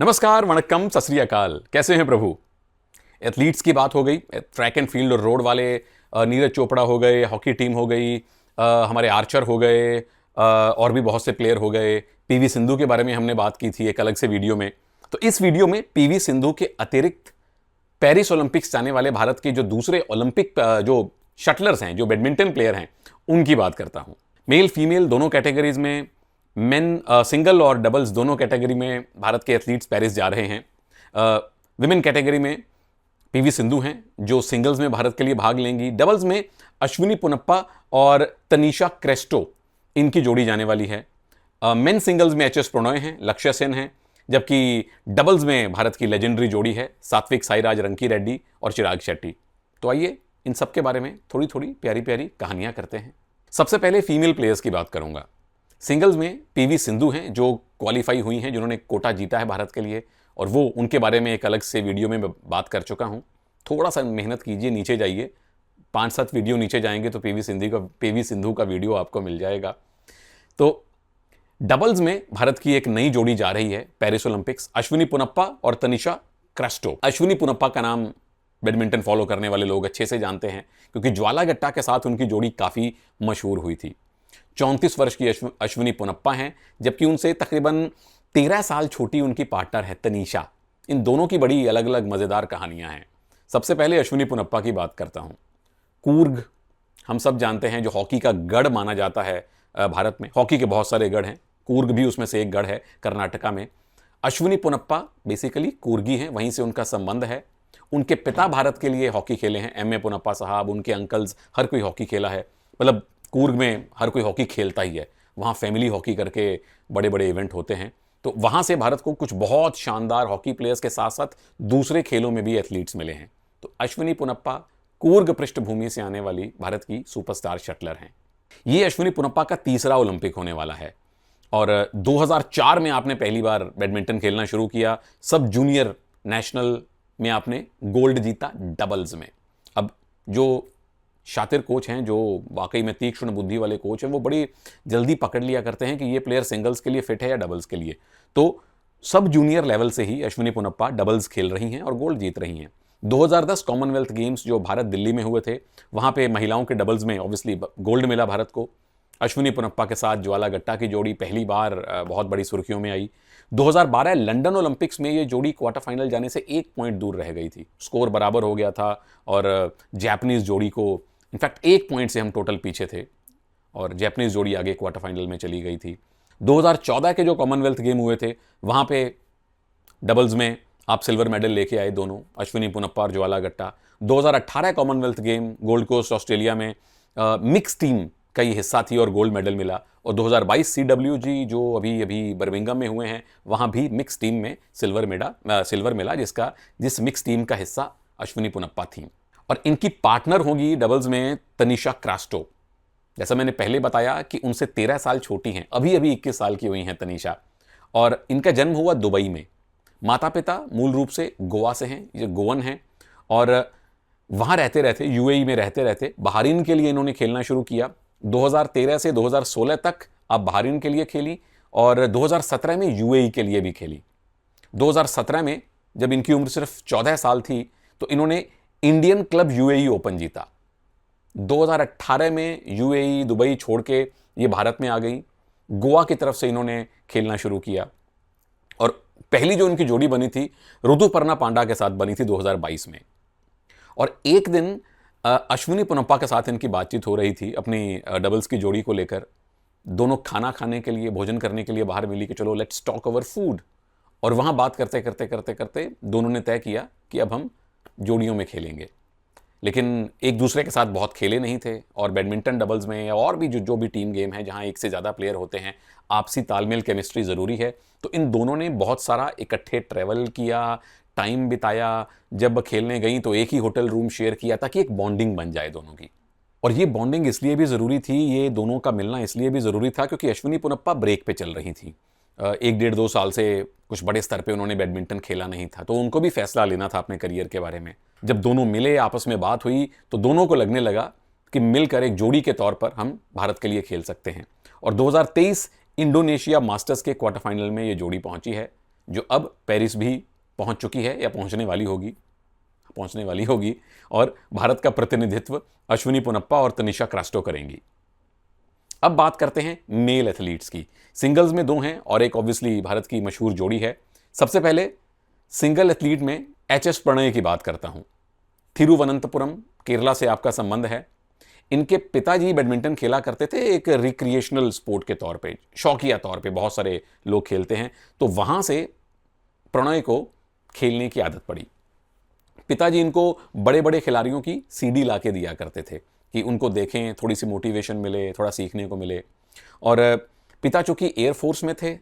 नमस्कार, वणक्कम, सत श्री अकाल। कैसे हैं प्रभु? एथलीट्स की बात हो गई, ट्रैक एंड फील्ड और रोड वाले नीरज चोपड़ा हो गए, हॉकी टीम हो गई, हमारे आर्चर हो गए, और भी बहुत से प्लेयर हो गए। पीवी सिंधु के बारे में हमने बात की थी एक अलग से वीडियो में। तो इस वीडियो में पीवी सिंधु के अतिरिक्त पेरिस ओलंपिक्स जाने वाले भारत के जो दूसरे ओलंपिक जो शटलर्स हैं, जो बैडमिंटन प्लेयर हैं, उनकी बात करता हूं। मेल फीमेल दोनों कैटेगरीज में, मेन सिंगल और डबल्स दोनों कैटेगरी में भारत के एथलीट्स पेरिस जा रहे हैं। विमेन कैटेगरी में पीवी सिंधु हैं जो सिंगल्स में भारत के लिए भाग लेंगी। डबल्स में अश्विनी पोनप्पा और तनीषा क्रेस्टो, इनकी जोड़ी जाने वाली है। मेन सिंगल्स में एच एस प्रणॉय हैं, लक्ष्य सेन हैं, जबकि डबल्स में भारत की लेजेंडरी जोड़ी है सात्विक साईराज रंकी रेड्डी और चिराग शेट्टी। तो आइए इन सब के बारे में थोड़ी थोड़ी प्यारी प्यारी कहानियां करते हैं। सबसे पहले फीमेल प्लेयर्स की बात करूंगा। सिंगल्स में पीवी सिंधु हैं जो क्वालिफाई हुई हैं, जिन्होंने कोटा जीता है भारत के लिए, और वो उनके बारे में एक अलग से वीडियो में बात कर चुका हूं। थोड़ा सा मेहनत कीजिए, नीचे जाइए, 5-7 वीडियो नीचे जाएंगे तो पीवी सिंधु का वीडियो आपको मिल जाएगा। तो डबल्स में भारत की एक नई जोड़ी जा रही है पेरिस ओलंपिक्स, अश्विनी पोनप्पा और तनीषा क्रेस्टो। अश्विनी पोनप्पा का नाम बैडमिंटन फॉलो करने वाले लोग अच्छे से जानते हैं, क्योंकि ज्वाला गट्टा के साथ उनकी जोड़ी काफी मशहूर हुई थी। 34 वर्ष की अश्विनी पोनप्पा हैं, जबकि उनसे तकरीबन 13 साल छोटी उनकी पार्टनर है तनीषा। इन दोनों की बड़ी अलग अलग मजेदार कहानियां हैं। सबसे पहले अश्विनी पोनप्पा की बात करता हूं। कूर्ग हम सब जानते हैं, जो हॉकी का गढ़ माना जाता है भारत में। हॉकी के बहुत सारे गढ़ हैं, कूर्ग भी उसमें से एक गढ़ है कर्नाटका में। अश्विनी पोनप्पा बेसिकली कूर्गी हैं, वहीं से उनका संबंध है। उनके पिता भारत के लिए हॉकी खेले हैं, एम ए पोनप्पा साहब, उनके अंकल्स, हर कोई हॉकी खेला है। मतलब कूर्ग में हर कोई हॉकी खेलता ही है, वहाँ फैमिली हॉकी करके बड़े बड़े इवेंट होते हैं। तो वहाँ से भारत को कुछ बहुत शानदार हॉकी प्लेयर्स के साथ साथ दूसरे खेलों में भी एथलीट्स मिले हैं। तो अश्विनी पोनप्पा कूर्ग पृष्ठभूमि से आने वाली भारत की सुपरस्टार शटलर हैं। ये अश्विनी पोनप्पा का तीसरा ओलंपिक होने वाला है, और 2004 में आपने पहली बार बैडमिंटन खेलना शुरू किया। सब जूनियर नेशनल में आपने गोल्ड जीता डबल्स में। अब जो शातिर कोच हैं, जो वाकई में तीक्ष्ण बुद्धि वाले कोच हैं, वो बड़ी जल्दी पकड़ लिया करते हैं कि ये प्लेयर सिंगल्स के लिए फिट है या डबल्स के लिए। तो सब जूनियर लेवल से ही अश्विनी पोनप्पा डबल्स खेल रही हैं और गोल्ड जीत रही हैं। 2010 कॉमनवेल्थ गेम्स जो भारत दिल्ली में हुए थे, वहां पे महिलाओं के डबल्स में ऑब्वियसली गोल्ड मिला भारत को। अश्विनी पोनप्पा के साथ ज्वाला गट्टा की जोड़ी पहली बार बहुत बड़ी सुर्खियों में आई। 2012 लंदन ओलंपिक्स में ये जोड़ी क्वार्टर फाइनल जाने से 1 पॉइंट दूर रह गई थी। स्कोर बराबर हो गया था और जापानीज जोड़ी को, इनफैक्ट 1 पॉइंट से हम टोटल पीछे थे, और जापानीज जोड़ी आगे क्वार्टर फाइनल में चली गई थी। 2014 के जो कॉमनवेल्थ गेम हुए थे, वहां पे डबल्स में आप सिल्वर मेडल लेके आए दोनों, अश्विनी पोनप्पा और Jwala Gutta. 2018 Commonwealth game Gold Coast Australia में मिक्स टीम का ये हिस्सा थी और गोल्ड मेडल मिला। और 2022 CWG जो अभी अभी बर्मिंघम में हुए हैं, वहां भी मिक्स टीम में सिल्वर मिला, जिस मिक्स टीम का हिस्सा अश्विनी पोनप्पा थी। और इनकी पार्टनर होगी डबल्स में तनीषा क्रेस्टो। जैसा मैंने पहले बताया कि उनसे 13 साल छोटी हैं, अभी अभी 21 साल की हुई हैं तनीषा, और इनका जन्म हुआ दुबई में। माता पिता मूल रूप से गोवा से हैं, ये गोवन हैं, और वहां रहते रहते UAE में रहते रहते बहरीन के लिए इन्होंने खेलना शुरू किया। 2013 से 2016 तक अब बहरीन के लिए खेली, और 2017 में UAE के लिए भी खेली। 2017 में जब इनकी उम्र सिर्फ 14 साल थी, तो इन्होंने इंडियन क्लब UAE ओपन जीता। 2018 में UAE दुबई छोड़ के ये भारत में आ गई। गोवा की तरफ से इन्होंने खेलना शुरू किया, और पहली जो इनकी जोड़ी बनी थी ऋतुपर्णा पांडा के साथ बनी थी 2022 में। और एक दिन अश्विनी पोनप्पा के साथ इनकी बातचीत हो रही थी अपनी डबल्स की जोड़ी को लेकर। दोनों खाना खाने के लिए, भोजन करने के लिए बाहर मिली कि चलो लेट्स टॉक ओवर फूड। और वहां बात करते करते करते करते दोनों ने तय किया कि अब हम जोड़ियों में खेलेंगे। लेकिन एक दूसरे के साथ बहुत खेले नहीं थे, और बैडमिंटन डबल्स में या और भी जो भी टीम गेम है जहां एक से ज़्यादा प्लेयर होते हैं, आपसी तालमेल, केमिस्ट्री ज़रूरी है। तो इन दोनों ने बहुत सारा इकट्ठे ट्रैवल किया, टाइम बिताया। जब खेलने गई तो एक ही होटल रूम शेयर किया, ताकि एक बॉन्डिंग बन जाए दोनों की। और ये बॉन्डिंग इसलिए भी ज़रूरी थी, ये दोनों का मिलना इसलिए भी ज़रूरी था, क्योंकि अश्विनी पोनप्पा ब्रेक पे चल रही थी। 1-1.5-2 साल से कुछ बड़े स्तर पे उन्होंने बैडमिंटन खेला नहीं था, तो उनको भी फैसला लेना था अपने करियर के बारे में। जब दोनों मिले, आपस में बात हुई, तो दोनों को लगने लगा कि मिलकर एक जोड़ी के तौर पर हम भारत के लिए खेल सकते हैं। और 2023 इंडोनेशिया मास्टर्स के क्वार्टर फाइनल में ये जोड़ी पहुंची है। जो अब पेरिस भी पहुंच चुकी है या पहुंचने वाली होगी और भारत का प्रतिनिधित्व अश्विनी पोनप्पा और तनिषा क्रास्टो करेंगी। अब बात करते हैं मेल एथलीट्स की। सिंगल्स में 2 हैं और एक ऑब्वियसली भारत की मशहूर जोड़ी है। सबसे पहले सिंगल एथलीट में एच.एस. प्रणय की बात करता हूं। थिरुवनंतपुरम केरला से आपका संबंध है। इनके पिताजी बैडमिंटन खेला करते थे एक रिक्रिएशनल स्पोर्ट के तौर पे, शौकिया तौर पे बहुत सारे लोग खेलते हैं, तो वहां से प्रणय को खेलने की आदत पड़ी। पिताजी इनको बड़े बड़े खिलाड़ियों की सीडी ला के दिया करते थे कि उनको देखें, थोड़ी सी मोटिवेशन मिले, थोड़ा सीखने को मिले। और पिता चूंकि एयरफोर्स में थे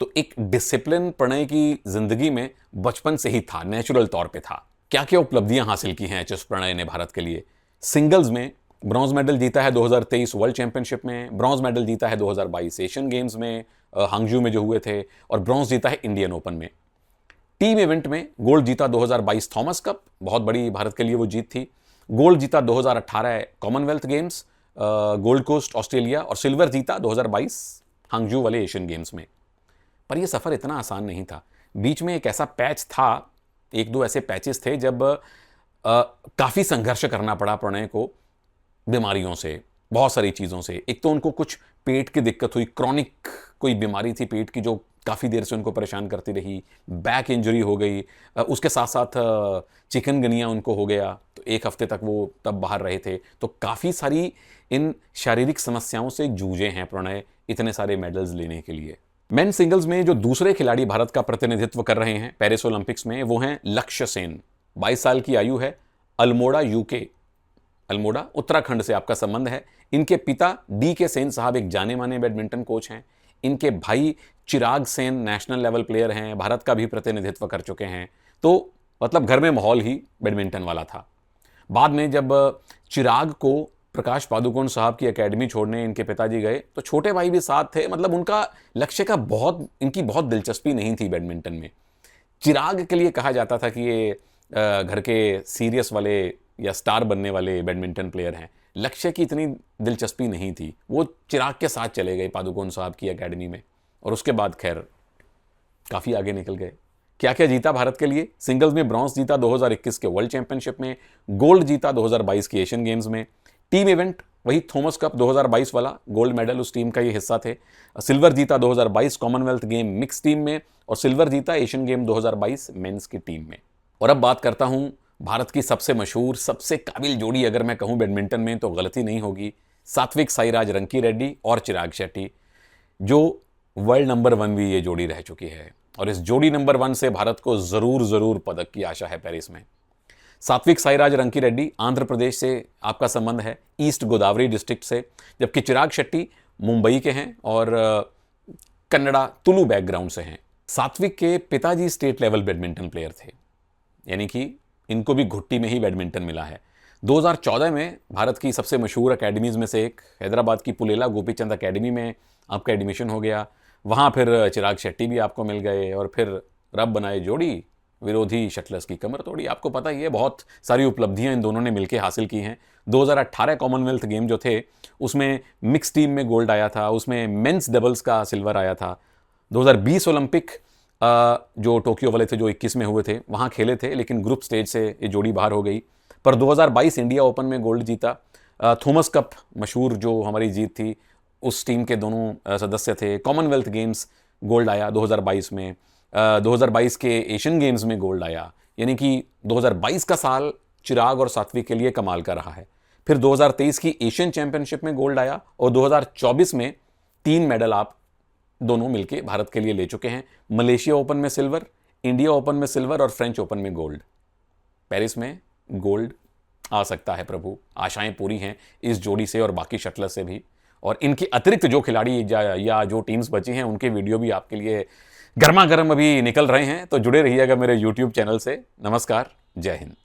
तो एक डिसिप्लिन प्रणय की जिंदगी में बचपन से ही था, नेचुरल तौर पे था। क्या क्या उपलब्धियां हासिल की हैं एच.एस. प्रणय ने भारत के लिए? सिंगल्स में ब्रॉन्ज मेडल जीता है 2023 वर्ल्ड चैंपियनशिप में, ब्रॉन्ज मेडल जीता है 2022 एशियन गेम्स में हांगजू में जो हुए थे, और ब्रॉन्ज जीता है इंडियन ओपन में। टीम इवेंट में गोल्ड जीता 2022 थॉमस कप, बहुत बड़ी भारत के लिए वो जीत थी। गोल्ड जीता 2018 Commonwealth Games Gold Coast Australia, और सिल्वर जीता 2022 हांगजू वाले एशियन गेम्स में। पर यह सफर इतना आसान नहीं था। बीच में एक ऐसा पैच था, 1-2 ऐसे पैचेस थे जब काफी संघर्ष करना पड़ा प्रणय को बीमारियों से, बहुत सारी चीजों से। एक तो उनको कुछ पेट की दिक्कत हुई, क्रॉनिक कोई बीमारी थी पेट की जो काफी देर से उनको परेशान करती रही, बैक इंजरी हो गई, उसके साथ साथ चिकनगुनिया उनको हो गया, तो 1 हफ्ते तक वो तब बाहर रहे थे। तो काफी सारी इन शारीरिक समस्याओं से जूझे हैं प्रणय इतने सारे मेडल्स लेने के लिए। मेन सिंगल्स में जो दूसरे खिलाड़ी भारत का प्रतिनिधित्व कर रहे हैं पेरिस ओलंपिक्स में, वो हैं लक्ष्य सेन। 22 साल की आयु है, अल्मोड़ा यूके, अल्मोड़ा उत्तराखंड से आपका संबंध है। इनके पिता डी.के. सेन साहब एक जाने माने बैडमिंटन कोच हैं। इनके भाई चिराग सेन नेशनल लेवल प्लेयर हैं, भारत का भी प्रतिनिधित्व कर चुके हैं। तो मतलब घर में माहौल ही बैडमिंटन वाला था। बाद में जब चिराग को प्रकाश पादुकोण साहब की एकेडमी छोड़ने इनके पिताजी गए तो छोटे भाई भी साथ थे। मतलब उनका लक्ष्य का इनकी बहुत दिलचस्पी नहीं थी बैडमिंटन में। चिराग के लिए कहा जाता था कि ये घर के सीरियस वाले या स्टार बनने वाले बैडमिंटन प्लेयर हैं। लक्ष्य की इतनी दिलचस्पी नहीं थी। वो चिराग के साथ चले गए पादुकोण साहब की एकेडमी में, और उसके बाद खैर काफ़ी आगे निकल गए। क्या क्या जीता भारत के लिए? सिंगल्स में ब्रॉन्ज जीता 2021 के वर्ल्ड चैंपियनशिप में, गोल्ड जीता 2022 के एशियन गेम्स में। टीम इवेंट वही थॉमस कप 2022 वाला, गोल्ड मेडल उस टीम का ये हिस्सा थे। सिल्वर जीता 2022 कॉमनवेल्थ गेम मिक्स टीम में, और सिल्वर जीता एशियन गेम 2022 मेंस की टीम में। और अब बात करता हूं भारत की सबसे मशहूर, सबसे काबिल जोड़ी अगर मैं कहूं बैडमिंटन में तो गलती नहीं होगी। सात्विक साईराज रंकीरेड्डी और चिराग शेट्टी, जो वर्ल्ड नंबर 1 भी ये जोड़ी रह चुकी है, और इस जोड़ी नंबर 1 से भारत को जरूर पदक की आशा है पेरिस में। सात्विक साईराज रंकीरेड्डी आंध्र प्रदेश से आपका संबंध है, ईस्ट गोदावरी डिस्ट्रिक्ट से, जबकि चिराग शेट्टी मुंबई के हैं और कन्नड़ा तुलु बैकग्राउंड से हैं। सात्विक के पिताजी स्टेट लेवल बैडमिंटन प्लेयर थे, यानी कि इनको भी घुट्टी में ही बैडमिंटन मिला है। 2014 में भारत की सबसे मशहूर अकेडमीज में से एक हैदराबाद की पुलेला गोपीचंद अकेडमी में आपका एडमिशन हो गया। वहाँ फिर चिराग शेट्टी भी आपको मिल गए, और फिर रब बनाए जोड़ी, विरोधी शटलर्स की कमर तोड़ी। आपको पता ही है बहुत सारी उपलब्धियां इन दोनों ने मिलकर हासिल की हैं। 2018 कॉमनवेल्थ गेम जो थे उसमें मिक्स टीम में गोल्ड आया था, उसमें मेंस डबल्स का सिल्वर आया था। 2020 ओलंपिक जो टोक्यो वाले थे जो 21 में हुए थे वहाँ खेले थे, लेकिन ग्रुप स्टेज से ये जोड़ी बाहर हो गई। पर 2022 इंडिया ओपन में गोल्ड जीता। थॉमस कप मशहूर जो हमारी जीत थी, उस टीम के दोनों सदस्य थे। कॉमनवेल्थ गेम्स गोल्ड आया 2022 में, 2022 के एशियन गेम्स में गोल्ड आया। यानी कि 2022 का साल चिराग और सात्विक के लिए कमाल का रहा है। फिर 2023 की एशियन चैंपियनशिप में गोल्ड आया, और 2024 में 3 मेडल आप दोनों मिलके भारत के लिए ले चुके हैं। मलेशिया ओपन में सिल्वर, इंडिया ओपन में सिल्वर, और फ्रेंच ओपन में गोल्ड। पेरिस में गोल्ड आ सकता है प्रभु, आशाएं पूरी हैं इस जोड़ी से और बाकी शटलर से भी। और इनकी अतिरिक्त जो खिलाड़ी या जो टीम्स बची हैं उनके वीडियो भी आपके लिए गर्मा गर्म अभी निकल रहे हैं, तो जुड़े रहिएगा मेरे YouTube चैनल से। नमस्कार, जय हिंद।